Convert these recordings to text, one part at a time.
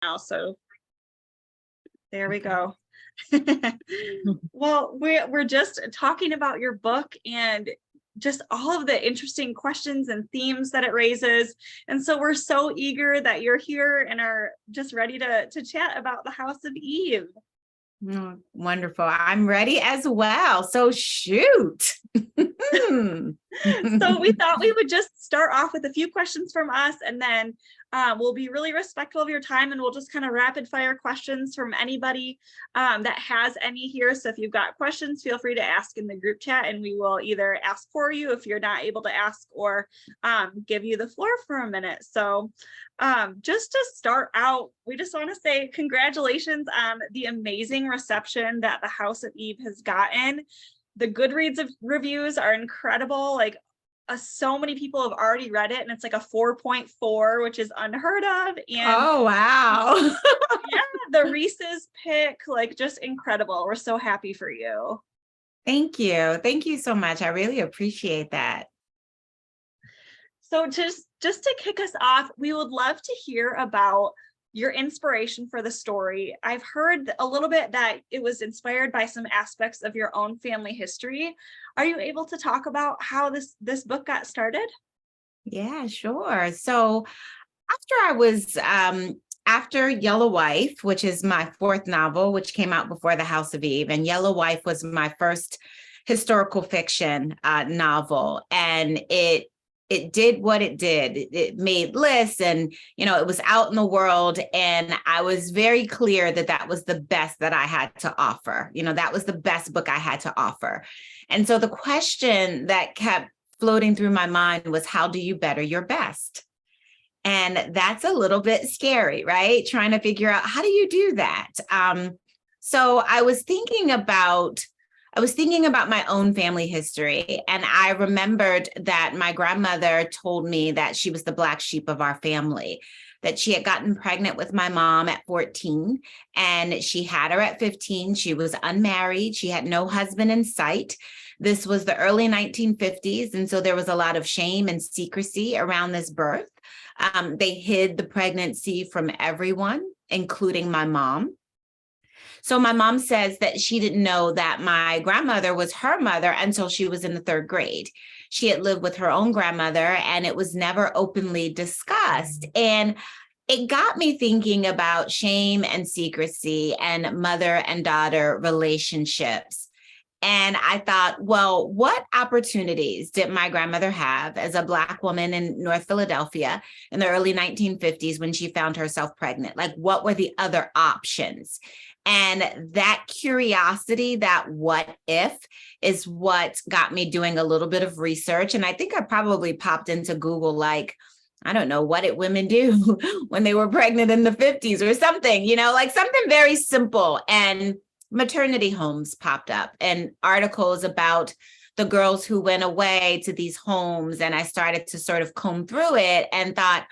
now. So there we go. Well, we're just talking about your book and just all of the interesting questions and themes that it raises. And so we're so eager that you're here and are just ready to chat about the House of Eve. Oh, wonderful. I'm ready as well. So shoot. So we thought we would just start off with a few questions from us, and then we'll be really respectful of your time, and we'll just kind of rapid fire questions from anybody that has any here. So if you've got questions, feel free to ask in the group chat, and we will either ask for you if you're not able to ask, or give you the floor for a minute. So just to start out, we just want to say congratulations on the amazing reception that the House of Eve has gotten. The Goodreads reviews are incredible. Like so many people have already read it, and it's like a 4.4, which is unheard of. And oh, wow. yeah, the Reese's pick, like just incredible. We're so happy for you. Thank you. Thank you so much. I really appreciate that. So just to kick us off, we would love to hear about your inspiration for the story. I've heard a little bit that it was inspired by some aspects of your own family history. Are you able to talk about how this book got started? Yeah, sure. So after Yellow Wife, which is my fourth novel, which came out before The House of Eve, and Yellow Wife was my first historical fiction novel, and it did what it did. It made lists, and, it was out in the world. And I was very clear that that was the best that I had to offer. That was the best book I had to offer. And so the question that kept floating through my mind was, how do you better your best? And that's a little bit scary, right? Trying to figure out, how do you do that? So I was thinking about my own family history, and I remembered that my grandmother told me that she was the black sheep of our family, that she had gotten pregnant with my mom at 14, and she had her at 15. She was unmarried. She had no husband in sight. This was the early 1950s, and so there was a lot of shame and secrecy around this birth. They hid the pregnancy from everyone, including my mom. So my mom says that she didn't know that my grandmother was her mother until she was in the third grade. She had lived with her own grandmother, and it was never openly discussed. And it got me thinking about shame and secrecy and mother and daughter relationships. And I thought, well, what opportunities did my grandmother have as a Black woman in North Philadelphia in the early 1950s when she found herself pregnant? Like, what were the other options? And that curiosity, that what if, is what got me doing a little bit of research. And I think I probably popped into Google, like, I don't know, what did women do when they were pregnant in the 50s or something, like something very simple. And maternity homes popped up and articles about the girls who went away to these homes. And I started to sort of comb through it and thought,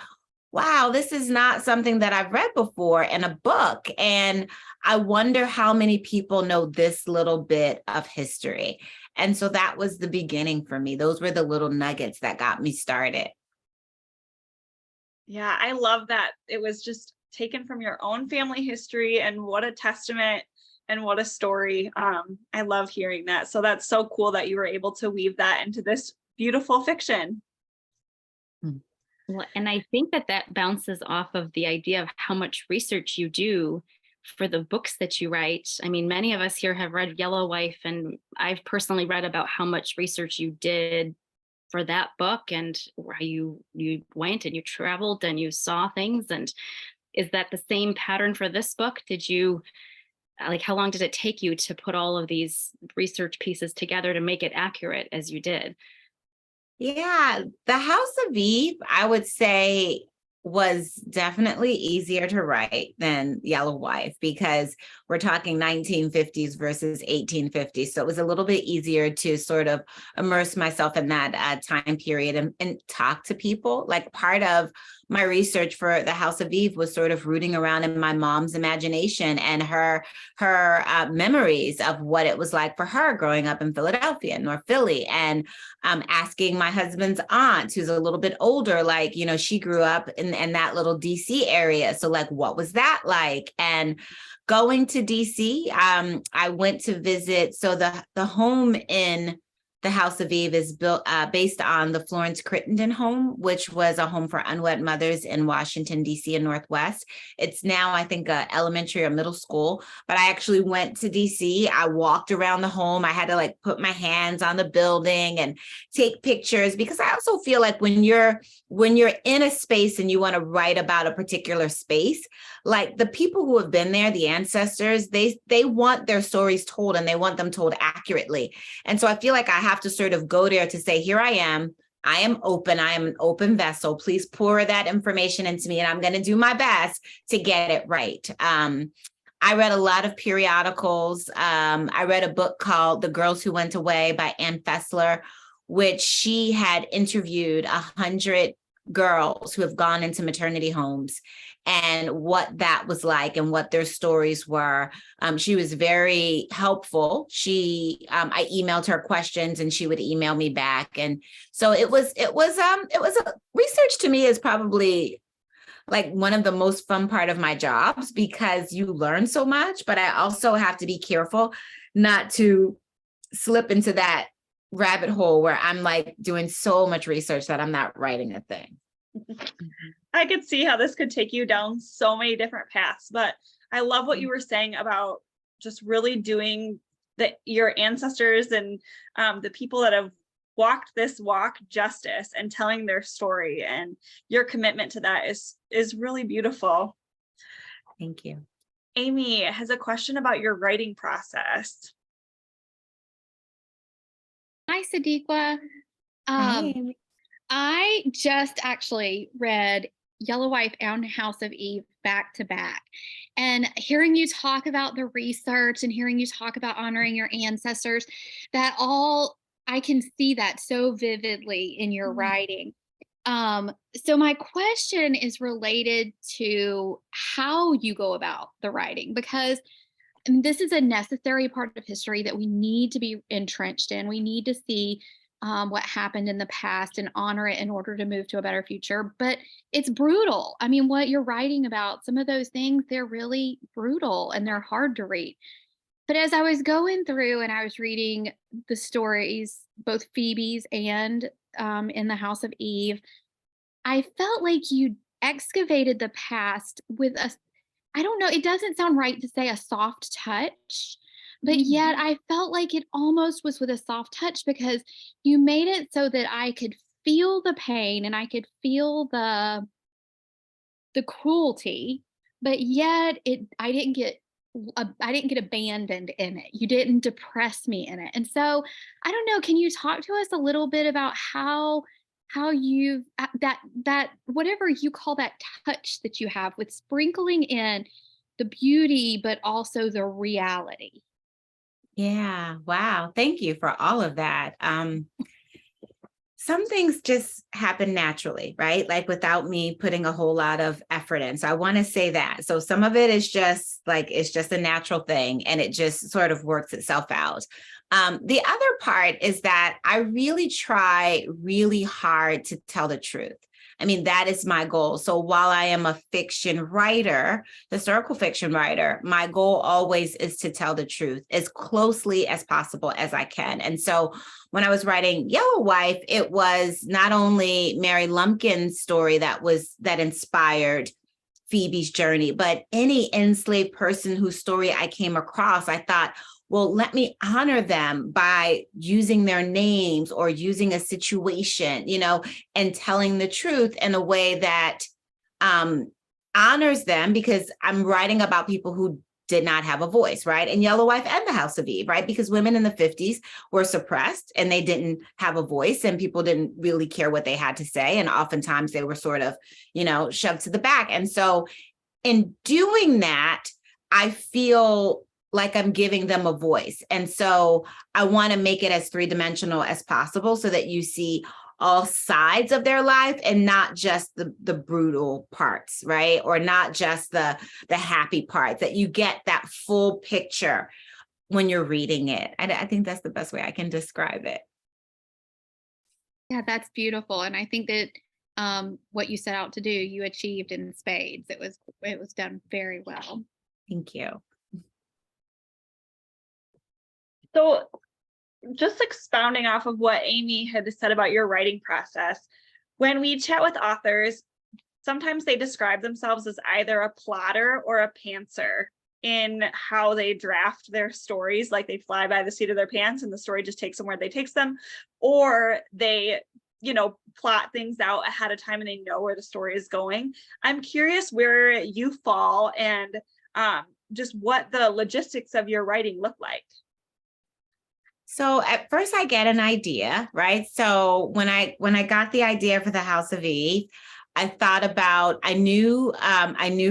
wow, this is not something that I've read before in a book. And I wonder how many people know this little bit of history. And so that was the beginning for me. Those were the little nuggets that got me started. Yeah, I love that. It was just taken from your own family history, and what a testament and what a story. I love hearing that. So that's so cool that you were able to weave that into this beautiful fiction. Well, and I think that bounces off of the idea of how much research you do for the books that you write. I mean, many of us here have read Yellow Wife, and I've personally read about how much research you did for that book, and where you went and you traveled and you saw things. And is that the same pattern for this book? Did you, like, how long did it take you to put all of these research pieces together to make it accurate as you did? Yeah, The House of Eve, I would say, was definitely easier to write than Yellow Wife, because we're talking 1950s versus 1850s. So it was a little bit easier to sort of immerse myself in that time period and talk to people. Like, part of my research for the House of Eve was sort of rooting around in my mom's imagination and her memories of what it was like for her growing up in Philadelphia, North Philly, and asking my husband's aunt, who's a little bit older, like, you know, she grew up in that little DC area. So like, what was that like? And going to DC, I went to visit. So the home in the House of Eve is built based on the Florence Crittenden home, which was a home for unwed mothers in Washington, D.C. and Northwest. It's now, I think, elementary or middle school, but I actually went to D.C. I walked around the home. I had to like put my hands on the building and take pictures, because I also feel like when you're in a space and you want to write about a particular space, like the people who have been there, the ancestors, they want their stories told, and they want them told accurately. And so I feel like I have to sort of go there to say, here I am open, I am an open vessel, please pour that information into me, and I'm going to do my best to get it right. I read a lot of periodicals. I read a book called The Girls Who Went Away by Ann Fessler, which she had interviewed 100 girls who have gone into maternity homes and what that was like and what their stories were. She was very helpful. I emailed her questions and she would email me back. And so it was research to me is probably like one of the most fun part of my jobs, because you learn so much, but I also have to be careful not to slip into that rabbit hole where I'm like doing so much research that I'm not writing a thing. I could see how this could take you down so many different paths, but I love what you were saying about just really doing your ancestors and the people that have walked this walk justice and telling their story, and your commitment to that is really beautiful. Thank you. Amy has a question about your writing process. Hi, Sadeqa. Hey. I just actually read Yellow Wife and House of Eve back to back, and hearing you talk about the research and hearing you talk about honoring your ancestors, that all, I can see that so vividly in your writing. So my question is related to how you go about the writing, because this is a necessary part of history that we need to be entrenched in. We need to see what happened in the past and honor it in order to move to a better future. But it's brutal. I mean, what you're writing about, some of those things, they're really brutal and they're hard to read. But as I was going through and I was reading the stories, both Phoebe's and in the House of Eve, I felt like you excavated the past with I don't know, it doesn't sound right to say a soft touch, but yet I felt like it almost was with a soft touch, because you made it so that I could feel the pain and I could feel the cruelty, but yet I didn't get abandoned in it. You didn't depress me in it. And so I don't know, can you talk to us a little bit about how you that whatever you call that touch that you have with sprinkling in the beauty, but also the reality? Yeah. Wow. Thank you for all of that. Some things just happen naturally, right? Like without me putting a whole lot of effort in. So I want to say that. So some of it is just like, it's just a natural thing and it just sort of works itself out. The other part is that I really try really hard to tell the truth. I mean, that is my goal. So while I am a fiction writer, historical fiction writer, my goal always is to tell the truth as closely as possible as I can. And so when I was writing Yellow Wife, it was not only Mary Lumpkin's story that inspired Phoebe's journey, but any enslaved person whose story I came across, I thought, well, let me honor them by using their names or using a situation, and telling the truth in a way that honors them, because I'm writing about people who did not have a voice, right? And Yellow Wife and the House of Eve, right? Because women in the 50s were suppressed and they didn't have a voice and people didn't really care what they had to say. And oftentimes they were sort of, shoved to the back. And so in doing that, I feel like I'm giving them a voice. And so I want to make it as three-dimensional as possible so that you see all sides of their life and not just the brutal parts, right? Or not just the happy parts, that you get that full picture when you're reading it. I think that's the best way I can describe it. Yeah, that's beautiful. And I think that what you set out to do, you achieved in spades. It was done very well. Thank you. So just expounding off of what Amy had said about your writing process, when we chat with authors, sometimes they describe themselves as either a plotter or a pantser in how they draft their stories, like they fly by the seat of their pants and the story just takes them where they takes them, or they, plot things out ahead of time and they know where the story is going. I'm curious where you fall and just what the logistics of your writing look like. So at first I get an idea, right? So when I got the idea for the House of Eve, I thought about, I knew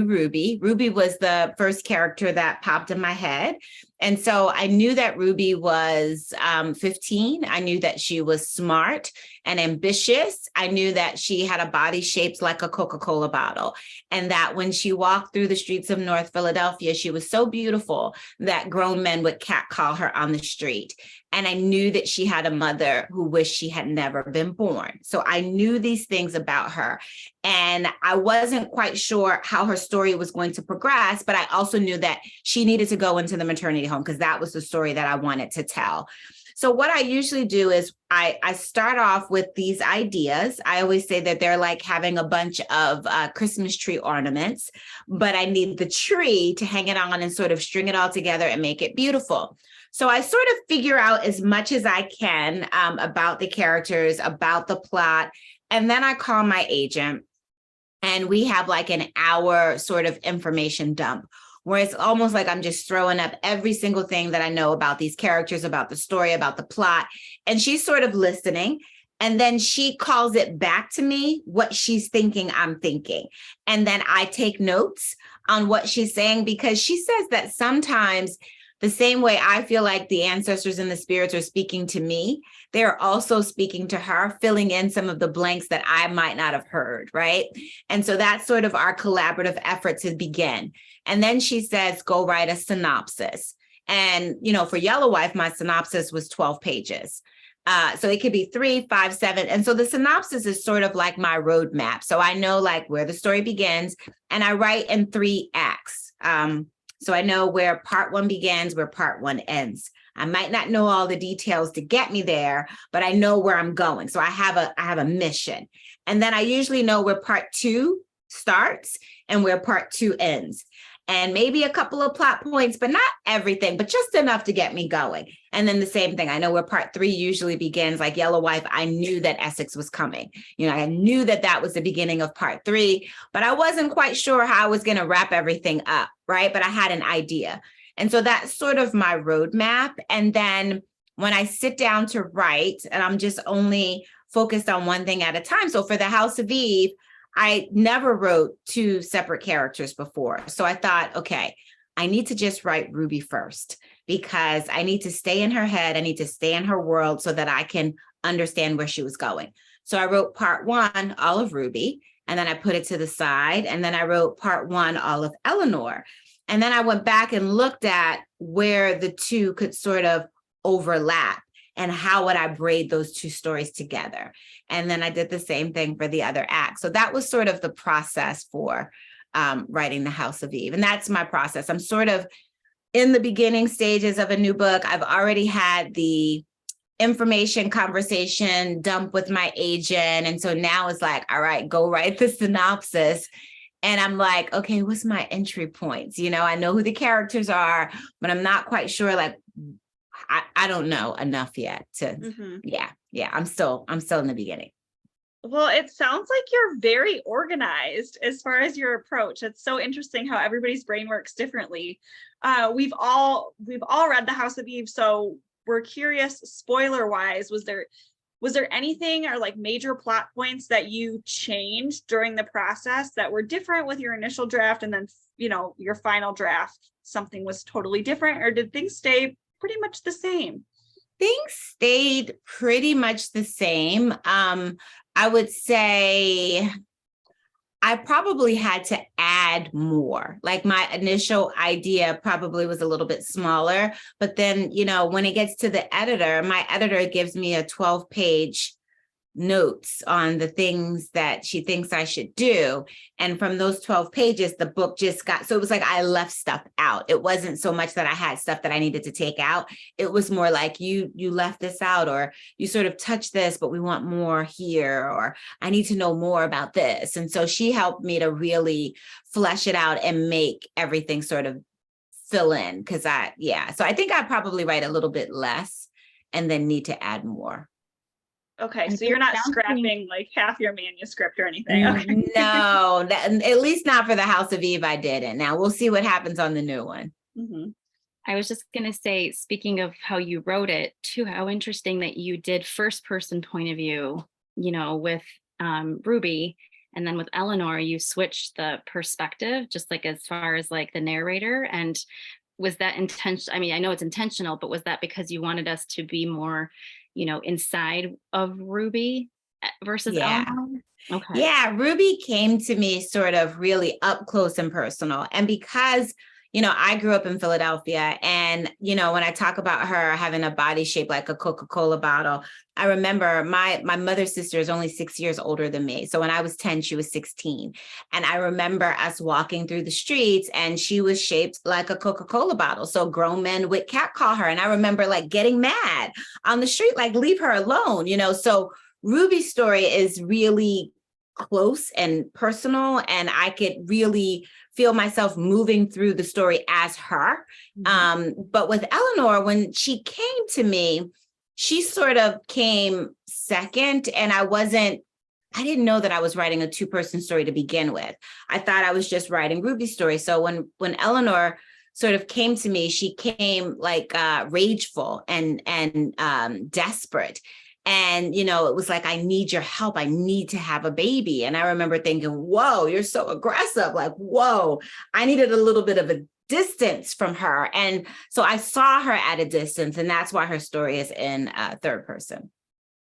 Ruby. Ruby was the first character that popped in my head. And so I knew that Ruby was 15. I knew that she was smart and ambitious. I knew that she had a body shaped like a Coca-Cola bottle. And that when she walked through the streets of North Philadelphia, she was so beautiful that grown men would catcall her on the street. And I knew that she had a mother who wished she had never been born. So I knew these things about her. And I wasn't quite sure how her story was going to progress, but I also knew that she needed to go into the maternity home because that was the story that I wanted to tell. So what I usually do is I start off with these ideas. I always say that they're like having a bunch of Christmas tree ornaments, but I need the tree to hang it on and sort of string it all together and make it beautiful. So I sort of figure out as much as I can about the characters, about the plot, and then I call my agent and we have like an hour sort of information dump where it's almost like I'm just throwing up every single thing that I know about these characters, about the story, about the plot. And she's sort of listening. And then she calls it back to me what she's thinking I'm thinking. And then I take notes on what she's saying, because she says that sometimes the same way I feel like the ancestors and the spirits are speaking to me, they're also speaking to her, filling in some of the blanks that I might not have heard, right? And so that's sort of our collaborative effort to begin. And then she says, go write a synopsis. And, for Yellow Wife, my synopsis was 12 pages. So it could be 3, 5, 7. And so the synopsis is sort of like my roadmap. So I know like where the story begins, and I write in 3 acts. So I know where part 1 begins, where part 1 ends. I might not know all the details to get me there, but I know where I'm going. So I have a mission. And then I usually know where part 2 starts and where part 2 ends. And maybe a couple of plot points, but not everything, but just enough to get me going. And then the same thing, I know where part 3 usually begins, like Yellow Wife. I knew that Essex was coming. I knew that that was the beginning of part 3, but I wasn't quite sure how I was going to wrap everything up, right? But I had an idea. And so that's sort of my roadmap. And then when I sit down to write, and I'm just only focused on one thing at a time. So for the House of Eve, I never wrote 2 separate characters before. So I thought, okay, I need to just write Ruby first, because I need to stay in her head. I need to stay in her world so that I can understand where she was going. So I wrote part 1, all of Ruby, and then I put it to the side. And then I wrote part 1, all of Eleanor. And then I went back and looked at where the 2 could sort of overlap. And how would I braid those 2 stories together? And then I did the same thing for the other act. So that was sort of the process for writing the House of Eve. And that's my process. I'm sort of in the beginning stages of a new book. I've already had the information conversation dump with my agent. And so now it's like, all right, go write the synopsis. And I'm like, okay, what's my entry points? I know who the characters are, but I'm not quite sure, like, I don't know enough yet to, yeah, I'm still in the beginning. Well, it sounds like you're very organized as far as your approach. It's so interesting how everybody's brain works differently. We've all read The House of Eve, so we're curious, spoiler wise, was there anything or like major plot points that you changed during the process that were different with your initial draft, and then your final draft, something was totally different, or did things stay pretty much the same? things stayed pretty much the same. I would say I probably had to add more. Like my initial idea probably was a little bit smaller, but then, when it gets to the editor, my editor gives me a 12-page notes on the things that she thinks I should do. And from those 12 pages, the book just got, so it was like I left stuff out. It wasn't so much that I had stuff that I needed to take out. It was more like you left this out, or you sort of touched this, but we want more here, or I need to know more about this. And so she helped me to really flesh it out and make everything sort of fill in. So I think I probably write a little bit less and then need to add more. Okay, so you're not scrapping like half your manuscript or anything. Okay. No, at least not for the House of Eve, I didn't. Now we'll see what happens on the new one. Mm-hmm. I was just going to say, speaking of how you wrote it too, how interesting that you did first person point of view, with Ruby, and then with Eleanor, you switched the perspective, just like as far as like the narrator. And was that intentional? I mean, I know it's intentional, but was that because you wanted us to be more inside of Ruby versus Eleanor? Okay. Yeah, Ruby came to me sort of really up close and personal. And because, I grew up in Philadelphia, and, when I talk about her having a body shaped like a Coca-Cola bottle, I remember my mother's sister is only 6 years older than me. So when I was 10, she was 16. And I remember us walking through the streets, and she was shaped like a Coca-Cola bottle. So grown men would catcall her. And I remember like getting mad on the street, like leave her alone, So Ruby's story is really close and personal, and I could really feel myself moving through the story as her. But with Eleanor, when she came to me, she sort of came second, and I didn't know that I was writing a two-person story to begin with. I thought I was just writing Ruby's story. So when Eleanor sort of came to me, she came like rageful and desperate. And, it was like, I need your help. I need to have a baby. And I remember thinking, whoa, you're so aggressive. Like, whoa, I needed a little bit of a distance from her. And so I saw her at a distance, and that's why her story is in third person.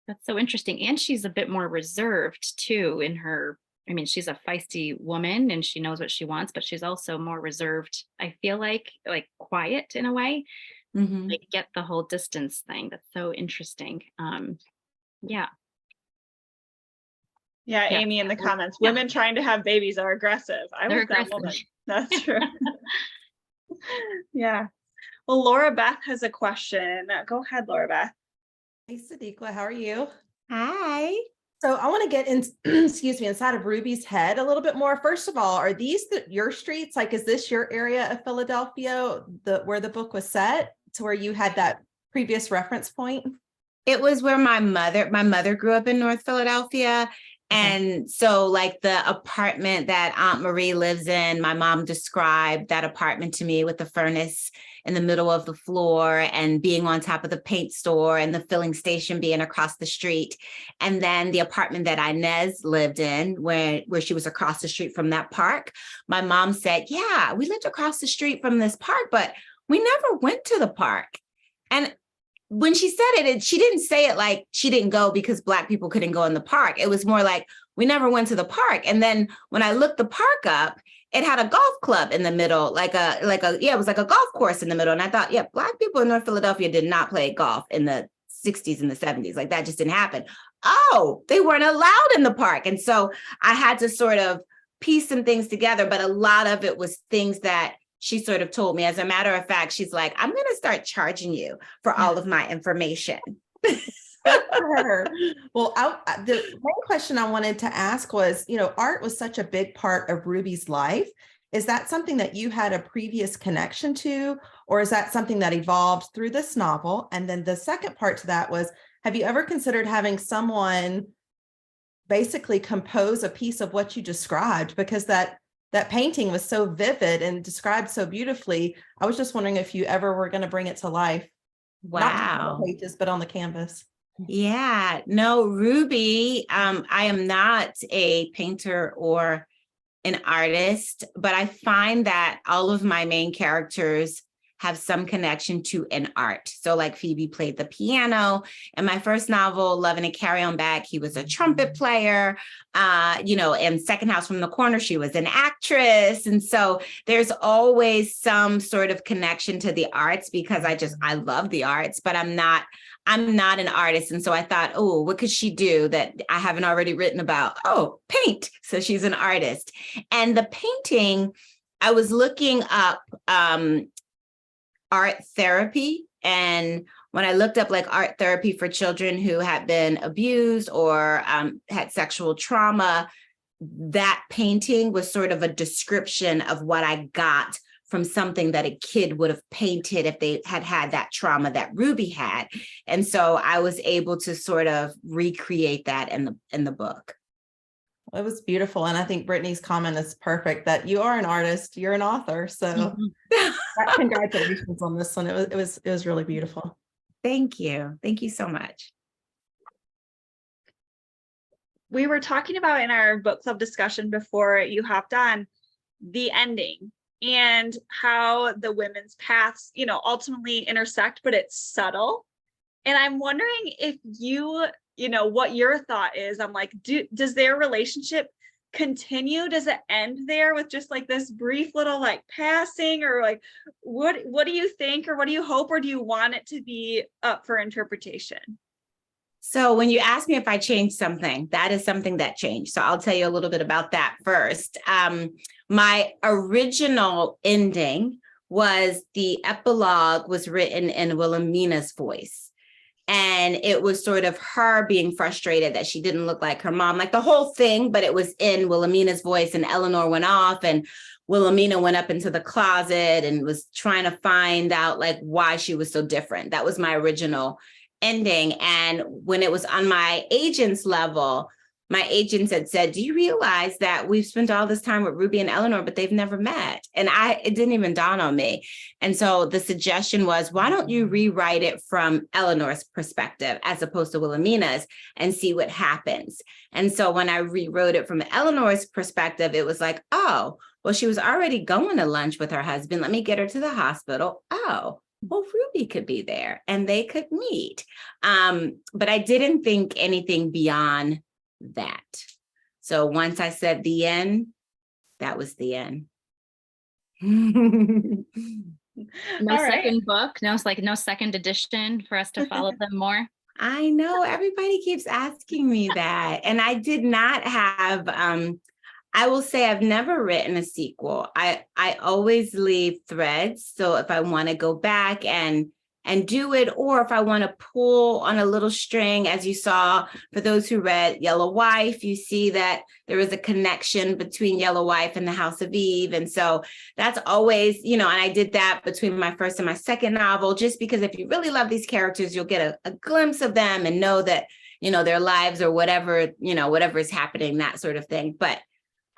That's so interesting. And she's a bit more reserved too in her. I mean, she's a feisty woman and she knows what she wants, but she's also more reserved. I feel like quiet in a way. Mm-hmm. Like get the whole distance thing. That's so interesting. Yeah. Amy in the comments, women trying to have babies are aggressive. They're was that aggressive. woman. That's true. Yeah. Well, Laura Beth has a question. Go ahead, Laura Beth. Hey, Sadeqa, how are you? Hi. So I want to get in, inside of Ruby's head a little bit more. First of all, are these your streets? Like, is this your area of Philadelphia, where the book was set, to where you had that previous reference point? It was where my mother grew up in North Philadelphia. And so like the apartment that Aunt Marie lives in, my mom described that apartment to me with the furnace in the middle of the floor and being on top of the paint store and the filling station being across the street. And then the apartment that Inez lived in, where she was across the street from that park. My mom said, yeah, we lived across the street from this park, but we never went to the park. And when she said it, she didn't say it like she didn't go because Black people couldn't go in the park. It was more like, we never went to the park. And then when I looked the park up, it had a golf club in the middle, it was like a golf course in the middle. And I thought, yeah, Black people in North Philadelphia did not play golf in the 60s and the 70s. Like that just didn't happen. Oh, they weren't allowed in the park. And so I had to sort of piece some things together, but a lot of it was things that she sort of told me. As a matter of fact, she's like, I'm going to start charging you for all of my information. Well, the main question I wanted to ask was, art was such a big part of Ruby's life. Is that something that you had a previous connection to, or is that something that evolved through this novel? And then the second part to that was, have you ever considered having someone basically compose a piece of what you described? Because that painting was so vivid and described so beautifully. I was just wondering if you ever were going to bring it to life. Wow. Not on the pages, but on the canvas. Yeah, no, Ruby, I am not a painter or an artist, but I find that all of my main characters have some connection to an art. So like Phoebe played the piano. In my first novel, Loving a Carry-On Bag, he was a trumpet player. And Second House from the Corner, she was an actress. And so there's always some sort of connection to the arts because I love the arts, but I'm not an artist. And so I thought, oh, what could she do that I haven't already written about? Oh, paint. So she's an artist. And the painting, I was looking up art therapy. And when I looked up like art therapy for children who had been abused or had sexual trauma, that painting was sort of a description of what I got from something that a kid would have painted if they had had that trauma that Ruby had. And so I was able to sort of recreate that in the book. It was beautiful. And I think Brittany's comment is perfect, that you are an artist, you're an author. So congratulations on this one. It was really beautiful. Thank you. Thank you so much. We were talking about in our book club discussion before you hopped on the ending and how the women's paths, ultimately intersect, but it's subtle. And I'm wondering if what your thought is. I'm like, does their relationship continue? Does it end there with just like this brief little like passing, or like, what do you think, or what do you hope, or do you want it to be up for interpretation? So when you ask me if I changed something, that is something that changed. So I'll tell you a little bit about that first. My original ending was the epilogue was written in Wilhelmina's voice. And it was sort of her being frustrated that she didn't look like her mom, like the whole thing, but it was in Wilhelmina's voice, and Eleanor went off and Wilhelmina went up into the closet and was trying to find out like why she was so different. That was my original ending. And when it was on my agent's level, my agents had said, do you realize that we've spent all this time with Ruby and Eleanor, but they've never met? And it didn't even dawn on me. And so the suggestion was, why don't you rewrite it from Eleanor's perspective as opposed to Wilhelmina's and see what happens? And so when I rewrote it from Eleanor's perspective, it was like, oh, well, she was already going to lunch with her husband. Let me get her to the hospital. Oh, well, Ruby could be there and they could meet. But I didn't think anything beyond that. So once I said the end, that was the end. No second book, no second edition for us to follow them more. I know everybody keeps asking me that. And I did not have, I will say I've never written a sequel. I always leave threads. So if I want to go back and do it, or if I want to pull on a little string, as you saw, for those who read Yellow Wife, you see that there is a connection between Yellow Wife and the House of Eve. And so that's always, and I did that between my first and my second novel, just because if you really love these characters, you'll get a glimpse of them and know that, their lives or whatever, whatever is happening, that sort of thing. But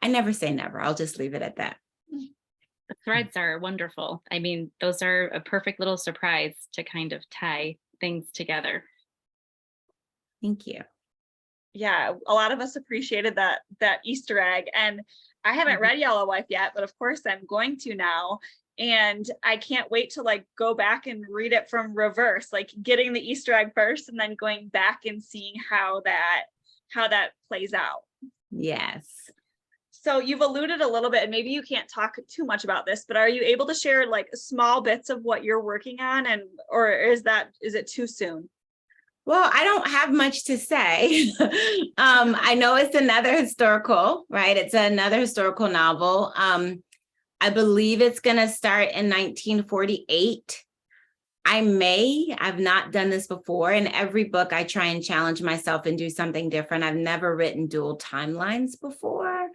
I never say never. I'll just leave it at that. The threads are wonderful. I mean, those are a perfect little surprise to kind of tie things together. Thank you. Yeah, a lot of us appreciated that Easter egg. And I haven't read Yellow Wife yet, but of course I'm going to now. And I can't wait to like go back and read it from reverse, like getting the Easter egg first and then going back and seeing how that plays out. Yes. So you've alluded a little bit, and maybe you can't talk too much about this, but are you able to share like small bits of what you're working on, or is it too soon? Well, I don't have much to say. I know it's another historical, right? It's another historical novel. I believe it's going to start in 1948. I've not done this before. In every book, I try and challenge myself and do something different. I've never written dual timelines before.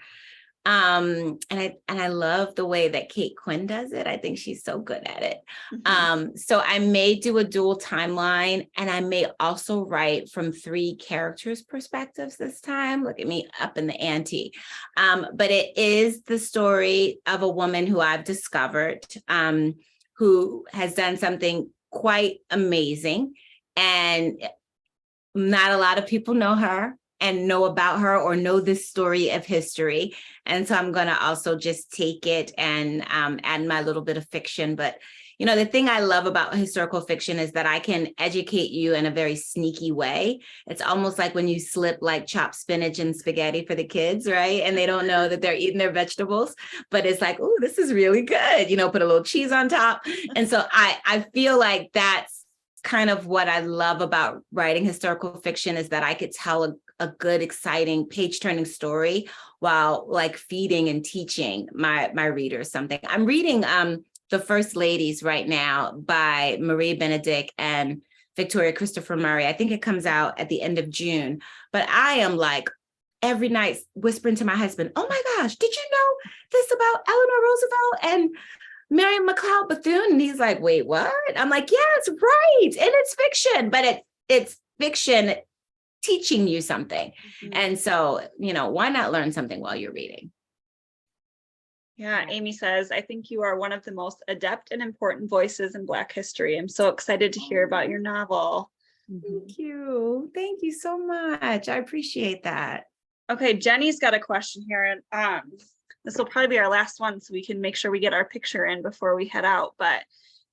And I love the way that Kate Quinn does it. I think she's so good at it. Mm-hmm. So I may do a dual timeline, and I may also write from 3 characters' perspectives this time. Look at me up in the ante. But it is the story of a woman who I've discovered, who has done something quite amazing. And not a lot of people know her. and know about her or know this story of history. And so I'm going to also just take it and add my little bit of fiction. But, you know, the thing I love about historical fiction is that I can educate you in a very sneaky way. It's almost like when you slip like chopped spinach and spaghetti for the kids, right? And they don't know that they're eating their vegetables, but it's like, oh, this is really good. You know, put a little cheese on top. And so I feel like that's kind of what I love about writing historical fiction, is that I could tell a good, exciting, page-turning story while like feeding and teaching my readers something. I'm reading The First Ladies right now by Marie Benedict and Victoria Christopher Murray. I think it comes out at the end of June, but I am like every night whispering to my husband, oh my gosh, did you know this about Eleanor Roosevelt and Miriam McLeod Bethune? And he's like, wait, what? I'm like, yeah, it's right. And it's fiction, but it's fiction teaching you something. Mm-hmm. And so, you know, why not learn something while you're reading? Yeah, Amy says, I think you are one of the most adept and important voices in Black history. I'm so excited to hear about your novel. Thank you. Thank you so much. I appreciate that. Okay, Jenny's got a question here. And this will probably be our last one, so we can make sure we get our picture in before we head out. But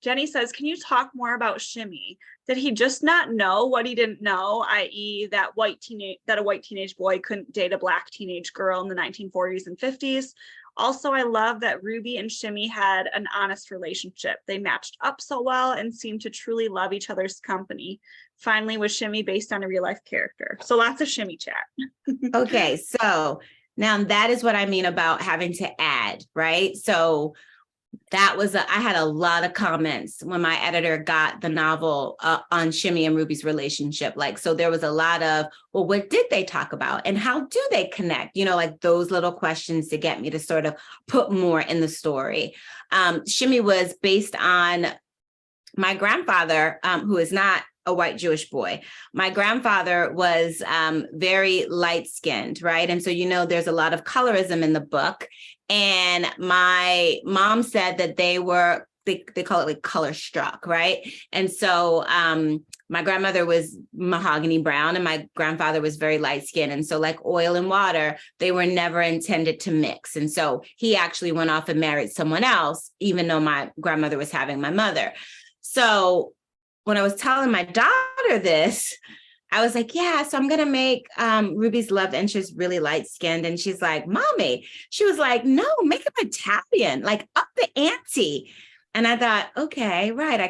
Jenny says, can you talk more about Shimmy? Did he just not know what he didn't know, i.e. that a white teenage boy couldn't date a Black teenage girl in the 1940s and 50s? Also, I love that Ruby and Shimmy had an honest relationship. They matched up so well and seemed to truly love each other's company. Finally, was Shimmy based on a real life character? So lots of Shimmy chat. Okay, so now that is what I mean about having to add, right? So that was, I had a lot of comments when my editor got the novel on Shimmy and Ruby's relationship. Like, so there was a lot of, well, what did they talk about and how do they connect? You know, like those little questions to get me to sort of put more in the story. Shimmy was based on my grandfather, who is not a white Jewish boy. My grandfather was very light-skinned, right? And so, you know, there's a lot of colorism in the book. And my mom said that they call it like color struck, right? And so my grandmother was mahogany brown and my grandfather was very light-skinned. And so like oil and water, they were never intended to mix. And so he actually went off and married someone else, even though my grandmother was having my mother. So when I was telling my daughter this, I was like, yeah, so I'm going to make Ruby's love interest really light skinned. And she's like, mommy, she was like, no, make him Italian, like up the ante. And I thought, okay, right. I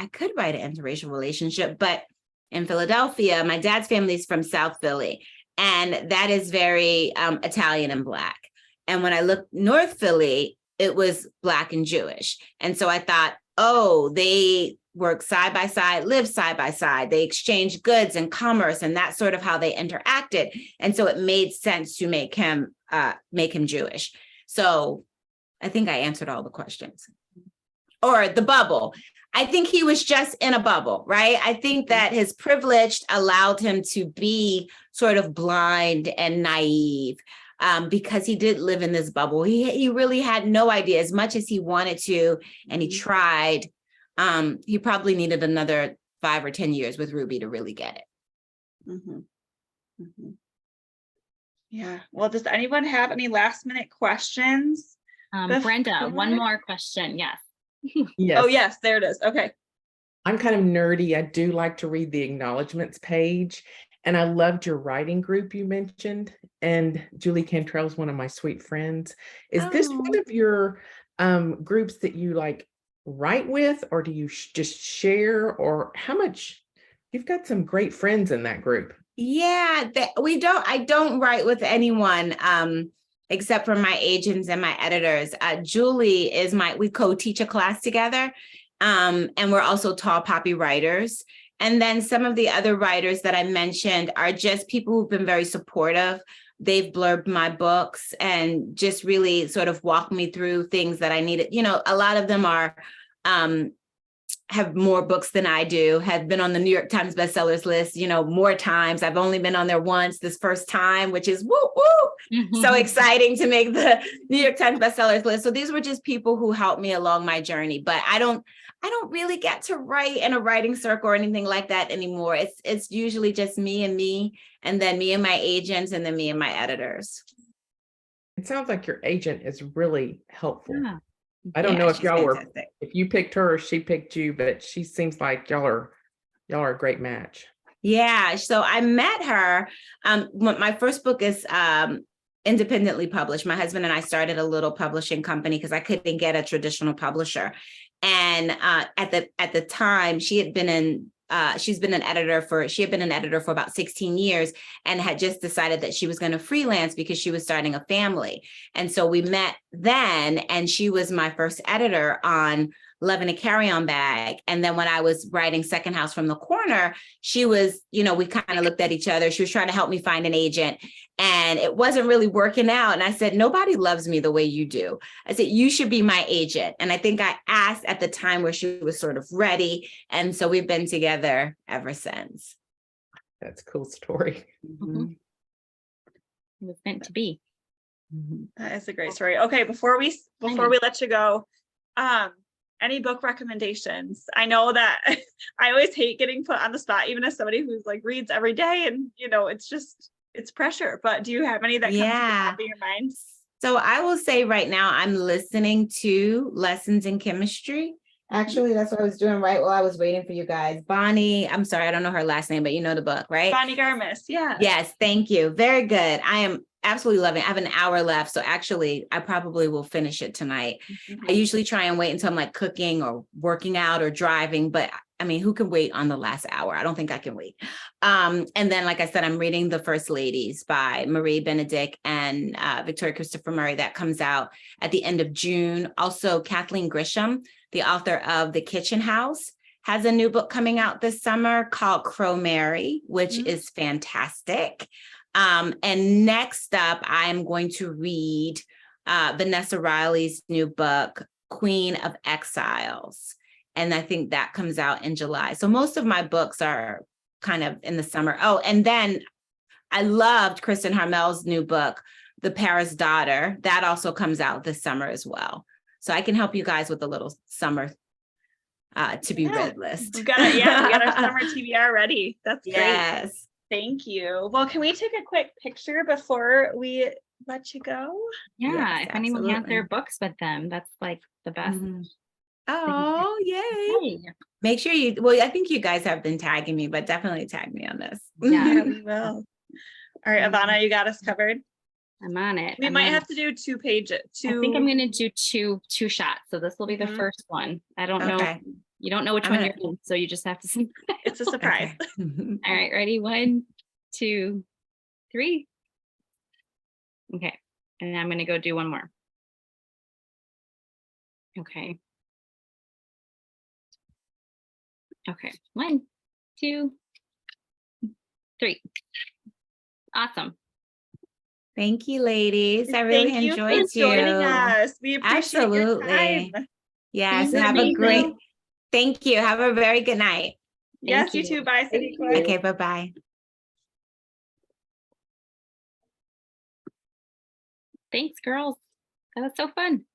could write an interracial relationship, but in Philadelphia, my dad's family is from South Philly, and that is very Italian and Black. And when I looked North Philly, it was Black and Jewish. And so I thought, oh, they work side by side, live side by side. They exchange goods and commerce, and that's sort of how they interacted. And so it made sense to make him Jewish. So I think I answered all the questions. Or the bubble. I think he was just in a bubble, right? I think that his privilege allowed him to be sort of blind and naive. Because he did live in this bubble. He really had no idea, as much as he wanted to, and he tried. He probably needed another 5 or 10 years with Ruby to really get it. Mm-hmm. Mm-hmm. Yeah. Well, does anyone have any last minute questions? Brenda, one more question. Yes. Yes. Oh, yes, there it is. Okay. I'm kind of nerdy. I do like to read the acknowledgements page. And I loved your writing group you mentioned. And Julie Cantrell is one of my sweet friends. Is this one of your groups that you like write with, or do you just share, or how much? You've got some great friends in that group. Yeah, I don't write with anyone except for my agents and my editors. Julie is we co-teach a class together. And we're also tall poppy writers. And then some of the other writers that I mentioned are just people who've been very supportive. They've blurbed my books and just really sort of walked me through things that I needed. You know, a lot of them are have more books than I do, have been on the New York Times bestsellers list, more times. I've only been on there once this first time, which is woo woo. So exciting to make the New York Times bestsellers list. So these were just people who helped me along my journey, but I don't really get to write in a writing circle or anything like that anymore. It's usually just me, and then me and my agents, and then me and my editors. It sounds like your agent is really helpful. Yeah. I don't know if she's y'all fantastic. if you picked her or she picked you, but she seems like y'all are a great match. Yeah. So I met her. My first book is independently published. My husband and I started a little publishing company because I couldn't get a traditional publisher. And at the time, she's been an editor for about 16 years and had just decided that she was going to freelance because she was starting a family. And so we met then, and she was my first editor on Love in a Carry-On Bag. And then when I was writing Second House from the Corner, she was, we kind of looked at each other. She was trying to help me find an agent, and it wasn't really working out. And I said, nobody loves me the way you do. I said, you should be my agent. And I think I asked at the time where she was sort of ready. And so we've been together ever since. That's a cool story. It was meant to be. That is a great story. Okay, before we let you go, any book recommendations? I know that I always hate getting put on the spot, even as somebody who's like reads every day, and it's pressure. But do you have any that come to the top of your mind? So I will say right now I'm listening to Lessons in Chemistry. Actually, that's what I was doing right while I was waiting for you guys. Bonnie, I'm sorry, I don't know her last name, but you know the book, right? Bonnie Garmis, yeah. Yes, thank you. Very good. I am absolutely loving it. I have an hour left, so actually I probably will finish it tonight. I usually try and wait until I'm like cooking or working out or driving, but I mean, who can wait on the last hour? I don't think I can wait. And then, like I said, I'm reading The First Ladies by Marie Benedict and Victoria Christopher Murray. That comes out at the end of June. Also, Kathleen Grisham, the author of The Kitchen House, has a new book coming out this summer called Crow Mary, which is fantastic. And next up, I'm going to read Vanessa Riley's new book, Queen of Exiles. And I think that comes out in July. So most of my books are kind of in the summer. Oh, and then I loved Kristen Harmel's new book, The Paris Daughter. That also comes out this summer as well. So I can help you guys with a little summer to be read list. We got our summer TBR ready. That's great. Yes. Thank you. Well, can we take a quick picture before we let you go? Yeah, Yes, if anyone has their absolutely. books with them, that's like the best. Oh, yay. Hey. Make sure I think you guys have been tagging me, but definitely tag me on this. Yeah, we will. All right, Ivana, you got us covered. I'm on it. We might have to do 2 pages. I think I'm going to do two shots. So this will be the first one. I don't know. Okay. You don't know which one you're in, so you just have to see. It's a surprise. Okay. All right, ready? 1, 2, 3. Okay. And I'm going to go do one more. Okay. Okay. 1, 2, 3. Awesome. Thank you, ladies. I really Thank enjoyed you for joining us. We appreciate your Absolutely. time. Yes. Thank Have you. a great, thank you. Have a very good night. Yes, you you. too. Bye, Thank Sadeqa. you. Okay, bye-bye. Thanks, girls. That was so fun.